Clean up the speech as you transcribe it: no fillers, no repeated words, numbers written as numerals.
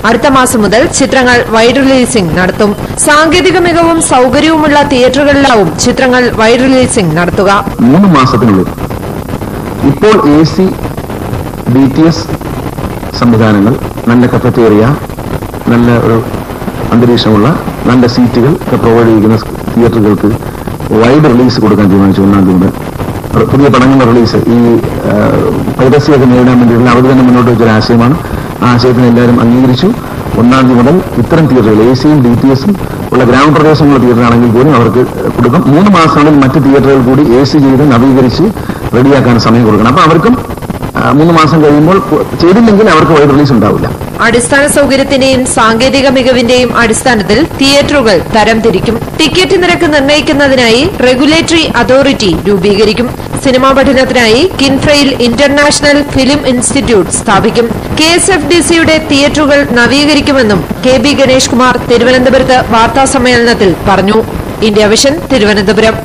അടുത്ത മാസം മുതൽ ചിത്രങ്ങൾ വൈഡ് റിലീസിംഗ് നടത്തും. സാങ്കേതിക മികവും സൌകര്യവുമുള്ള തിയേറ്ററുകളിലാവും ചിത്രങ്ങൾ വൈഡ് റിലീസിംഗ് നടത്തുക. 3 മാസത്തിനുള്ളിൽ ഇപ്പോൾ AC, BTS സംവിധാനങ്ങൾ, നല്ല കഫറ്റേറിയ, നല്ല ഒരു അന്തരീക്ഷമുള്ള നല്ല സീറ്റുകൾ ഒക്കെ പ്രൊവൈഡ് ചെയ്യുന്ന തിയേറ്ററുകൾക്ക് വൈഡ് റിലീസ് കൊടുക്കാൻ തീരുമാനിച്ചു. 1-ാം തീയതി മുതൽ പുതിയ പടങ്ങളുടെ റിലീസ് ഈ പൈറസിയൊക്കെ നേരിടാൻ വേണ്ടിയുള്ള അവർ തന്നെ മുന്നോട്ട് വെച്ചൊരു ആശയമാണ്. ആ ആശയത്തിന് എല്ലാവരും അംഗീകരിച്ചു. 1-ാം തീയതി മുതൽ ഇത്തരം തിയേറ്ററുകൾ AC-യും BTS-ഉം ഉള്ള ഗ്രാമപ്രദേശങ്ങളുള്ള തിയേറ്ററാണെങ്കിൽ പോലും അവർക്ക് കൊടുക്കും. 3 മാസങ്ങളിൽ മറ്റ് തിയേറ്ററുകൾ കൂടി AC ചെയ്ത് നവീകരിച്ച് റെഡിയാക്കാൻ സമയം കൊടുക്കണം. അപ്പൊ അവർക്കും 3 മാസം കഴിയുമ്പോൾ ചെയ്തില്ലെങ്കിൽ അവർക്ക് വൈഡ് റിലീസ് ഉണ്ടാവില്ല. അടിസ്ഥാന സൌകര്യത്തിന്റെയും സാങ്കേതിക മികവിന്റെയും അടിസ്ഥാനത്തിൽ തിയേറ്ററുകൾ തരംതിരിക്കും. ടിക്കറ്റ് നിരക്ക് നിർണ്ണയിക്കുന്നതിനായി റെഗുലേറ്ററി അതോറിറ്റി രൂപീകരിക്കും. സിനിമാ പഠനത്തിനായി കിൻഫ്രയിൽ ഇന്റർനാഷണൽ ഫിലിം ഇൻസ്റ്റിറ്റ്യൂട്ട് സ്ഥാപിക്കും. KSFDCയുടെ തിയേറ്ററുകൾ നവീകരിക്കുമെന്നും KB ഗണേഷ് കുമാർ തിരുവനന്തപുരത്ത് വാർത്താസമ്മേളനത്തിൽ പറഞ്ഞു. India vision, Thiruvananthapuram.